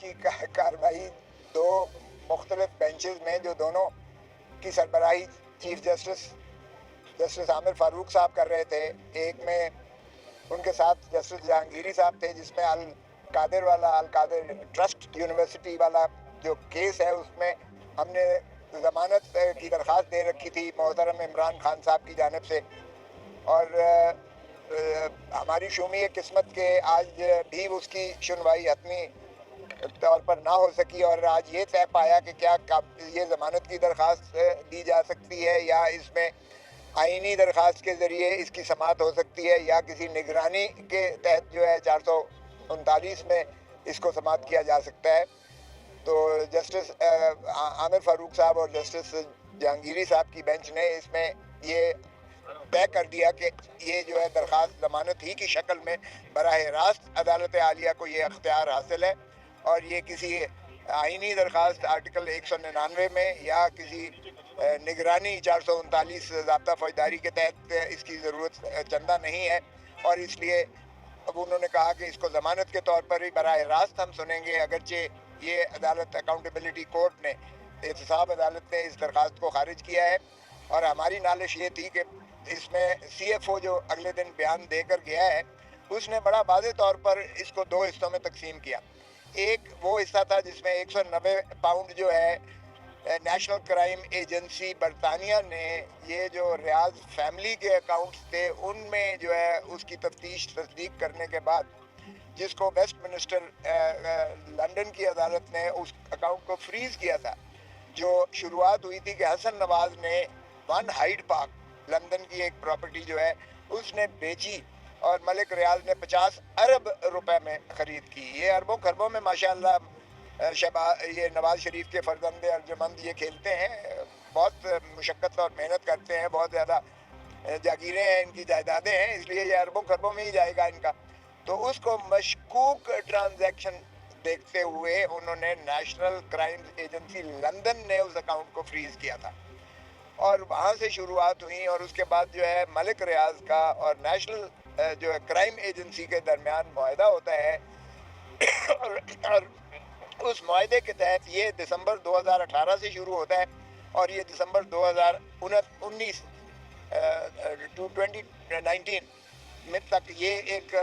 کی کارروائی دو مختلف بینچز میں جو دونوں کی سربراہی چیف جسٹس عامر فاروق صاحب کر رہے تھے. ایک میں ان کے ساتھ جسٹس جہانگیری صاحب تھے جس میں القادر ٹرسٹ یونیورسٹی والا جو کیس ہے اس میں ہم نے ضمانت کی درخواست دے رکھی تھی محترم عمران خان صاحب کی جانب سے. اور ہماری شومی قسمت کے آج بھی اس کی سنوائی حتمی طور پر نہ ہو سکی اور آج یہ طے پایا کہ کیا یہ ضمانت کی درخواست دی جا سکتی ہے یا اس میں آئینی درخواست کے ذریعے اس کی سماعت ہو سکتی ہے یا کسی نگرانی کے تحت جو ہے 439 میں اس کو سماعت کیا جا سکتا ہے. تو جسٹس عامر فاروق صاحب اور جسٹس جہانگیری صاحب کی بینچ نے اس میں یہ طے کر دیا کہ یہ جو ہے درخواست ضمانت ہی کی شکل میں براہ راست عدالت عالیہ کو یہ اختیار حاصل ہے اور یہ کسی آئینی درخواست آرٹیکل 199 میں یا کسی نگرانی 439 ضابطہ فوجداری کے تحت اس کی ضرورت چندہ نہیں ہے. اور اس لیے اب انہوں نے کہا کہ اس کو ضمانت کے طور پر ہی براہ راست ہم سنیں گے. اگرچہ یہ عدالت اکاؤنٹیبلٹی کورٹ نے احتساب عدالت نے اس درخواست کو خارج کیا ہے اور ہماری نالش یہ تھی کہ اس میں سی ایف او جو اگلے دن بیان دے کر گیا ہے اس نے بڑا واضح طور پر اس کو دو حصوں میں تقسیم کیا. ایک وہ حصہ تھا جس میں 190 پاؤنڈ جو ہے نیشنل کرائم ایجنسی برطانیہ نے یہ جو ریاض فیملی کے اکاؤنٹس تھے ان میں جو ہے اس کی تفتیش تصدیق کرنے کے بعد جس کو ویسٹ منسٹر لندن کی عدالت نے اس اکاؤنٹ کو فریز کیا تھا. جو شروعات ہوئی تھی کہ حسن نواز نے ون ہائیڈ پارک لندن کی ایک پراپرٹی جو ہے اس نے بیچی اور ملک ریاض نے 50 ارب روپے میں خرید کی. یہ اربوں خربوں میں ماشاءاللہ یہ نواز شریف کے فرزند ارجمند یہ کھیلتے ہیں, بہت مشقت اور محنت کرتے ہیں, بہت زیادہ جاگیریں ہیں ان کی, جائیدادیں ہیں, اس لیے یہ اربوں خربوں میں ہی جائے گا ان کا. تو اس کو مشکوک ٹرانزیکشن دیکھتے ہوئے انہوں نے نیشنل کرائم ایجنسی لندن نے اس اکاؤنٹ کو فریز کیا تھا اور وہاں سے شروعات ہوئی. اور اس کے بعد جو ہے ملک ریاض کا اور نیشنل جو ہے کرائم ایجنسی کے درمیان معاہدہ ہوتا ہے اور اس معاہدے کے تحت یہ دسمبر 2018 سے شروع ہوتا ہے اور یہ دسمبر 2019 میں تک یہ ایک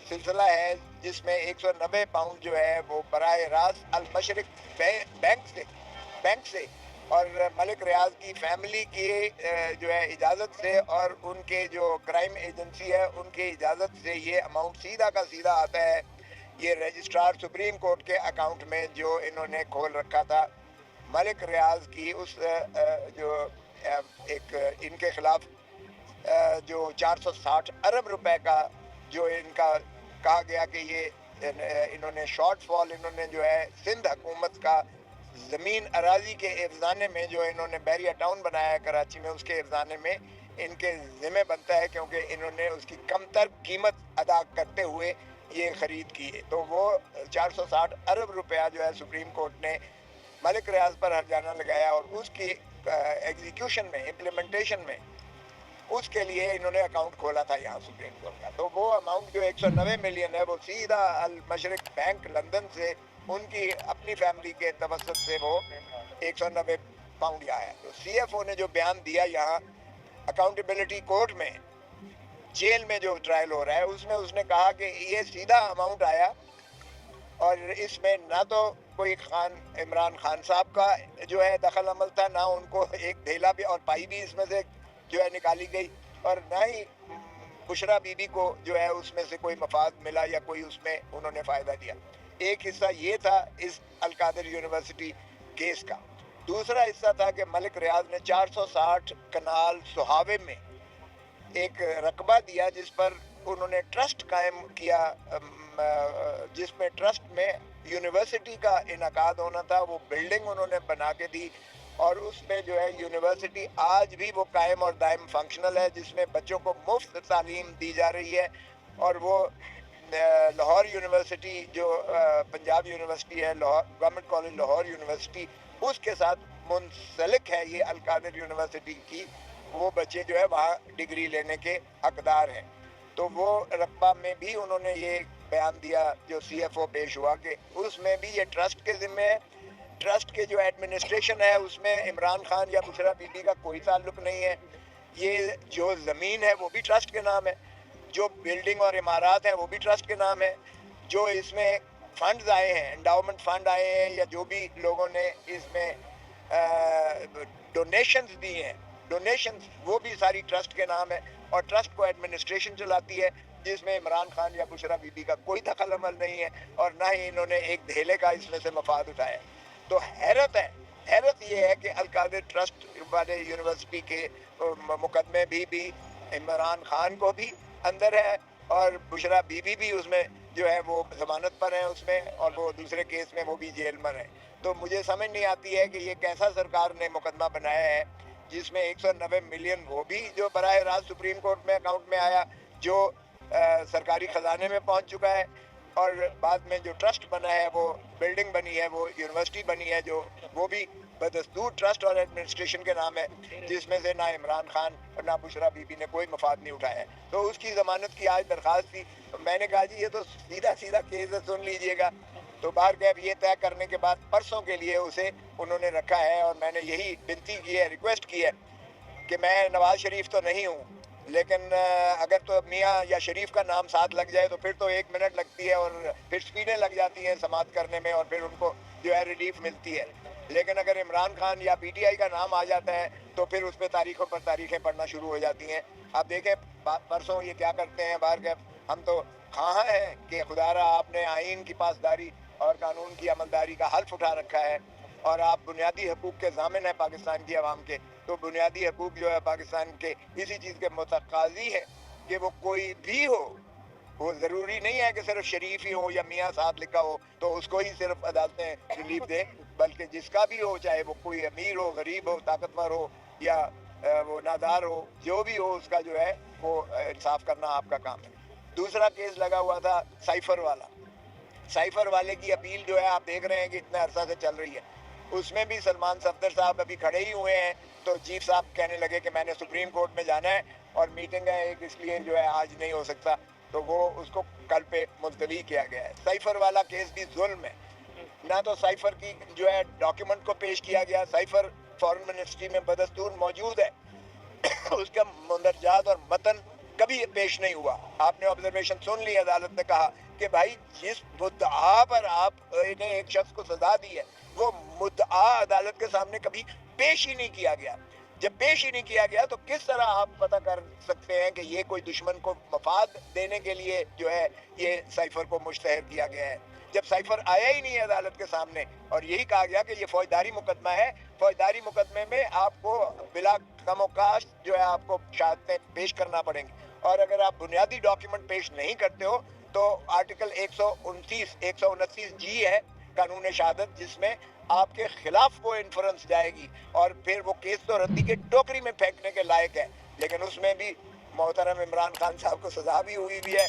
سلسلہ ہے جس میں 190 پاؤنڈ جو ہے وہ براہ راست المشرق بینک سے اور ملک ریاض کی فیملی کی جو ہے اجازت سے اور ان کے جو کرائم ایجنسی ہے ان کے اجازت سے یہ اماؤنٹ سیدھا کا سیدھا آتا ہے یہ رجسٹرار سپریم کورٹ کے اکاؤنٹ میں جو انہوں نے کھول رکھا تھا ملک ریاض کی اس جو ایک ان کے خلاف جو 460 ارب روپے کا جو ان کا کہا گیا کہ یہ انہوں نے شارٹ فال انہوں نے جو ہے سندھ حکومت کا زمین اراضی کے افزانے میں جو انہوں نے بیریا ٹاؤن بنایا ہے کراچی میں اس کے افزانے میں ان کے ذمہ بنتا ہے کیونکہ انہوں نے اس کی کم تر قیمت ادا کرتے ہوئے یہ خرید کی ہے. تو وہ 460 ارب روپیہ جو ہے سپریم کورٹ نے ملک ریاض پر ہرجانہ لگایا اور اس کی ایگزیکیوشن میں امپلیمنٹیشن میں اس کے لیے انہوں نے اکاؤنٹ کھولا تھا یہاں سپریم کورٹ کا. تو وہ اماؤنٹ جو 190 ملین ہے وہ سیدھا المشرق بینک لندن سے ان کی اپنی فیملی کے توسط سے وہ 190 پاؤنڈ یہ آیا. تو سی ایف او نے جو بیان دیا یہاں اکاؤنٹیبلٹی کورٹ میں جیل میں جو ٹرائل ہو رہا ہے اس میں اس نے کہا کہ یہ سیدھا اماؤنٹ آیا اور اس میں نہ تو کوئی عمران خان صاحب کا جو ہے دخل عمل تھا, نہ ان کو ایک ڈھیلا بھی اور پائی بھی اس میں سے جو ہے نکالی گئی اور نہ ہی بشرا بی بی کو جو ہے اس میں سے کوئی مفاد ملا یا کوئی اس میں انہوں نے فائدہ دیا. ایک حصہ یہ تھا اس القادر یونیورسٹی کیس کا. دوسرا حصہ تھا کہ ملک ریاض نے 460 کنال سہاوے میں ایک رقبہ دیا جس پر انہوں نے ٹرسٹ قائم کیا جس میں ٹرسٹ میں یونیورسٹی کا انعقاد ہونا تھا. وہ بلڈنگ انہوں نے بنا کے دی اور اس میں جو ہے یونیورسٹی آج بھی وہ قائم اور دائم فنکشنل ہے جس میں بچوں کو مفت تعلیم دی جا رہی ہے. اور وہ لاہور یونیورسٹی جو پنجاب یونیورسٹی ہے گورنمنٹ کالج لاہور یونیورسٹی اس کے ساتھ منسلک ہے یہ القادر یونیورسٹی کی. وہ بچے جو ہے وہاں ڈگری لینے کے حقدار ہیں. تو وہ رقبہ میں بھی انہوں نے یہ बयान दिया जो CFO पेश हुआ कि उसमें भी ये ट्रस्ट के ज़िम्मे है। ट्रस्ट के जो एडमिनिस्ट्रेशन है उसमें इमरान खान या बुशरा बीबी का कोई ताल्लुक नहीं है। ये जो ज़मीन है वो भी ट्रस्ट के नाम है, जो बिल्डिंग और इमारत हैं वो भी ट्रस्ट के नाम है, जो इसमें फंड्स आए हैं, एंडाउमेंट फंड आए हैं या जो भी लोगों ने इसमें डोनेशंस दी हैं, डोनेशंस वो भी सारी ट्रस्ट के नाम है। और ट्रस्ट को एडमिनिस्ट्रेशन चलाती है जिसमें इमरान खान या बुशरा बीबी का कोई दखल अमल नहीं है और ना ही इन्होंने एक धेले का इसमें से मफाद उठाया। तो हैरत है, हैरत ये है कि अलकादिर ट्रस्ट वाले यूनिवर्सिटी के मुकदमे भी इमरान खान को भी अंदर है और बुशरा बीबी भी उसमें जो है वो जमानत पर है उसमें, और वो दूसरे केस में वो भी जेल में है। तो मुझे समझ नहीं आती है कि ये कैसा सरकार ने मुकदमा बनाया है जिसमें 190 मिलियन वो भी जो बराह रास्त सुप्रीम कोर्ट में अकाउंट में आया, जो सरकारी खजाने में पहुंच चुका है, और बाद में जो ट्रस्ट बना है, वो बिल्डिंग बनी है, वो यूनिवर्सिटी बनी है, जो वो भी बदस्तूर ट्रस्ट और एडमिनिस्ट्रेशन के नाम है, जिसमें से ना इमरान खान और ना बुशरा बीबी ने कोई मफाद नहीं उठाया है। तो उसकी ज़मानत की आज दरख्वास्त थी, तो मैंने कहा जी ये तो सीधा सीधा केस है, सुन लीजिएगा। तो बाहर कैब ये तय करने के बाद परसों के लिए उसे उन्होंने रखा है, और मैंने यही विनती की है, रिक्वेस्ट की है कि मैं नवाज शरीफ तो नहीं हूँ, लेकिन अगर तो मियाँ या शरीफ का नाम साथ लग जाए तो फिर तो 1 मिनट लगती है और फिर स्पीडें लग जाती हैं समाप्त करने में, और फिर उनको जो है रिलीफ मिलती है। लेकिन अगर इमरान खान या PTI का नाम आ जाता है तो फिर उस पर तारीखों पर तारीखें पढ़ना शुरू हो जाती हैं। आप देखें परसों ये क्या करते हैं बाहर के, हम तो कहाँ हैं कि खुदारा आपने आइन की पासदारी और कानून की अमलदारी का हल्फ उठा रखा है, और आप बुनियादी हकूक़ के ज़ामिन है पाकिस्तान की आवाम के। तो बुनियादी हकूक़ जो है पाकिस्तान के इसी चीज़ के मुतकाज़ी है कि वो कोई भी हो, वो ज़रूरी नहीं है कि सिर्फ शरीफ ही हो या मियाँ साथ लिखा हो तो उसको ही सिर्फ अदालतें रिलीफ दे, बल्कि जिसका भी हो, चाहे वो कोई अमीर हो, गरीब हो, ताकतवर हो या वो नादार हो, जो भी हो, उसका जो है वो इंसाफ करना आपका काम है। दूसरा केस लगा हुआ था साइफर वाला। साइफर वाले की अपील जो है आप देख रहे हैं कि इतने अरसा से चल रही है, उसमें भी सलमान सफदर साहब अभी खड़े ही हुए हैं। तो चीफ साहब कहने लगे कि मैंने सुप्रीम कोर्ट में जाना है और मीटिंग है एक, इसलिए जो है आज नहीं हो सकता, तो वो उसको कल पे मुलतवी किया गया है। साइफर वाला केस भी जुल्म है, ना तो साइफर की जो है डॉक्यूमेंट को पेश किया गया, साइफर फॉरेन मिनिस्ट्री में बदस्तूर मौजूद है, उसका मुंदरजात और मतन कभी पेश नहीं हुआ। आपने ऑब्जर्वेशन सुन ली, अदालत ने कहा कि भाई जिस मुद्दा पर आपने एक शख्स को सजा दी है वो मुद्दा अदालत के सामने कभी पेश ही नहीं किया गया। जब पेश ही नहीं किया गया तो किस तरह आप पता कर सकते हैं कि ये कोई दुश्मन को मफाद देने के लिए जो है ये साइफर को मुश्तहर किया गया है, जब साइफर आया ही नहीं है अदालत के सामने। और यही कहा गया कि ये फौजदारी मुकदमा है, फौजदारी मुकदमे में आपको बिला कमोकाश जो है आपको शहादतें पेश करना पड़ेंगी, और अगर आप बुनियादी डॉक्यूमेंट पेश नहीं करते हो तो आर्टिकल 129 जी है कानून शहादत, जिसमें आपके खिलाफ वो इन्फ्रेंस जाएगी और फिर वो केस तो रद्दी के टोकरी में फेंकने के लायक है। लेकिन उसमें भी मोहतरम इमरान खान साहब को सजा भी हुई है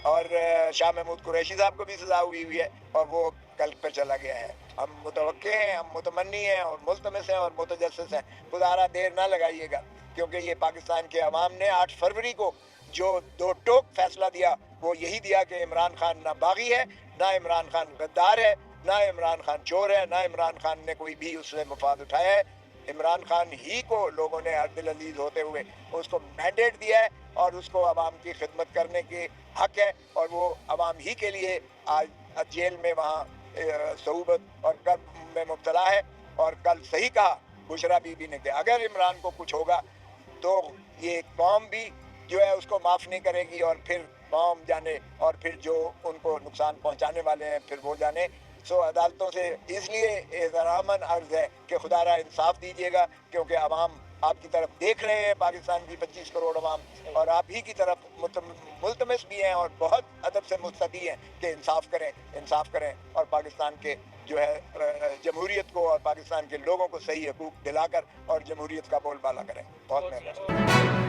और शाह महमूद कुरैशी साहब को भी सजा हुई है, और वो कल पर चला गया है। हम मुतवक्के हैं, हम मुतमन्नी हैं और मुल्तमिस हैं और मुतजस्सिस हैं। खुदारा देर ना लगाइएगा, क्योंकि ये पाकिस्तान के अवाम ने 8 फरवरी को जो 2 टोक फैसला दिया वो यही दिया कि इमरान खान ना बागी है, ना इमरान खान गद्दार है, ना इमरान खान चोर है, ना इमरान खान ने कोई भी उससे मुफाद उठाया है। इमरान खान ही को लोगों ने अर्दिल अजीज होते हुए उसको मैंडेट दिया है और उसको अवाम की खिदमत करने के हक है, और वो अवाम ही के लिए आज जेल में वहाँ सऊबत और कर्ब में मुब्तला है। और कल सही कहा बुशरा बीबी ने कि अगर इमरान को कुछ होगा तो ये कौम भी जो है उसको माफ़ नहीं करेगी, और फिर कौम जाने और फिर जो उनको नुकसान पहुंचाने वाले हैं फिर वो जाने। सो अदालतों से इसलिए एहतरामन अर्ज़ है कि खुदारा इंसाफ दीजिएगा, क्योंकि अवाम आपकी तरफ देख रहे हैं, पाकिस्तान की 25 करोड़ अवाम, और आप ही की तरफ मुल्तमस भी हैं और बहुत अदब से मुस्तदी हैं कि इंसाफ करें और पाकिस्तान के जो है जमहूरियत को और पाकिस्तान के लोगों को सही हकूक़ दिलाकर और जमहूरियत का बोलबाला करें। बहुत मेहरबानी।